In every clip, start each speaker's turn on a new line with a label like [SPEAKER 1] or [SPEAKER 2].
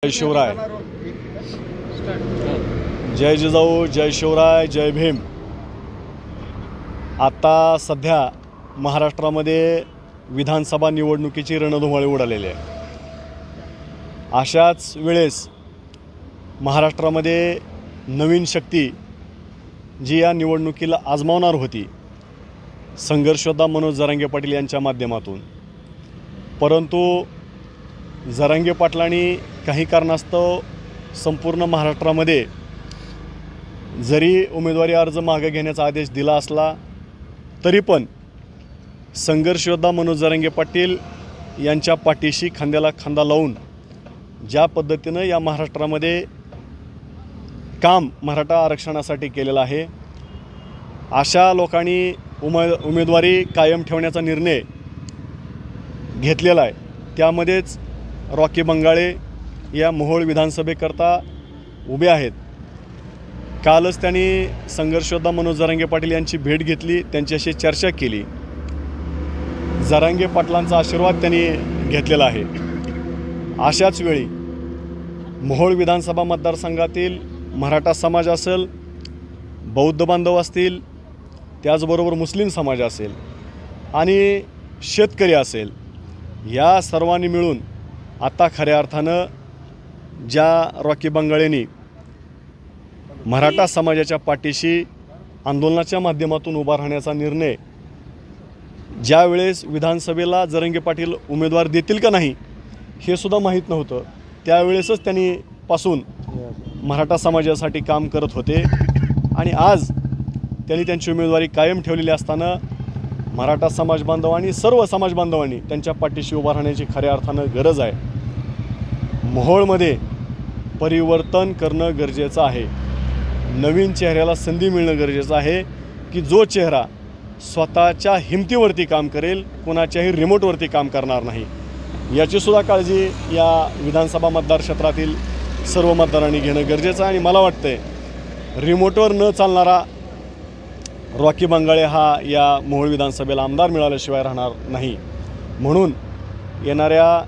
[SPEAKER 1] जय शिवराय, जय जिजाऊ, जय शिवराय, जय भीम। आता सध्या महाराष्ट्रामध्ये विधानसभा निवडणुकीची रणधुमाळी उडालेली आहे। अशाच वेळेस महाराष्ट्रामध्ये नवीन शक्ती जी या निवडणुकीला आजमावणार होती, संघर्षयोद्धा मनोज जरांगे पाटील यांच्या माध्यमातून, परंतु जरांगे पाटलांनी काही कारणास्तव संपूर्ण महाराष्ट्रामध्ये जरी उमेदवारी अर्ज मागे घेण्याचा आदेश दिला असला तरी पण संघर्षयोद्धा मनोज जरांगे पाटील यांच्या पाठीशी खांद्याला खांदा लावून ज्या पद्धतीनं या महाराष्ट्रामध्ये काम मराठा आरक्षणासाठी केलेलं आहे, अशा लोकांनी उमेदवारी कायम ठेवण्याचा निर्णय घेतलेला आहे। त्यामध्येच रॉकी बंगाळे या मोहोळ विधानसभेकरता उभे आहेत। कालच त्यांनी संघर्षयोद्धा मनोज जरांगे पाटील यांची भेट घेतली, त्यांच्याशी चर्चा केली, जरांगे पाटलांचा आशीर्वाद त्यांनी घेतलेला आहे। अशाच वेळी मोहोळ विधानसभा मतदारसंघातील मराठा समाज असेल, बौद्ध बांधव असतील, त्याचबरोबर मुस्लिम समाज असेल आणि शेतकरी असेल, या सर्वांनी मिळून आता खऱ्या अर्थानं ज्या रॉकी बंगाळेंनी मराठा समाजाच्या पाठीशी आंदोलनाच्या माध्यमातून उभा राहण्याचा निर्णय, ज्या वेळेस विधानसभेला जरांगे पाटील उमेदवार देतील का नाही हे सुद्धा माहीत नव्हतं, त्यावेळेसच त्यांनी पासून मराठा समाजासाठी काम करत होते आणि आज त्यांनी त्यांची उमेदवारी कायम ठेवलेली असताना मराठा समाज बांधव आणि सर्व समाज बांधवांनी त्यांच्या पाठीशी उभा राहण्याची खऱ्या अर्थानं गरज आहे। मोहोळमध्ये परिवर्तन करणं गरजेचं आहे, नवीन चेहऱ्याला संधी मिळणं गरजेचं आहे की जो चेहरा स्वतःच्या हिमतीवरती काम करेल, कोणाच्याही रिमोटवरती काम करणार नाही, याचीसुद्धा काळजी या विधानसभा मतदार क्षेत्रातील सर्व मतदारांनी घेणं गरजेचं आहे। आणि मला वाटतंय रिमोटवर न चालणारा रॉकी बंगाळे हा या मोहोळ विधानसभेला आमदार मिळाल्याशिवाय राहणार नाही। म्हणून येणाऱ्या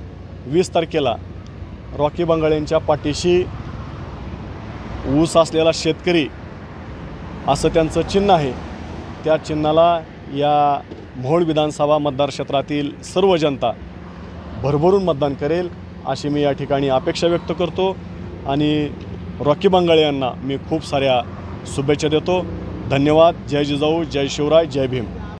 [SPEAKER 1] 20 तारखेला रॉकी बंगाळेंच्या पाठीशी ऊस असलेला शेतकरी असं त्यांचं चिन्ह आहे, त्या चिन्हाला या मोहोळ विधानसभा मतदार क्षेत्रातील सर्व जनता भरभरून मतदान करेल अशी मी या ठिकाणी अपेक्षा व्यक्त करतो आणि रॉकी बंगाळे यांना मी खूप साऱ्या शुभेच्छा देतो। धन्यवाद। जय जिजाऊ, जय शिवराय, जय भीम।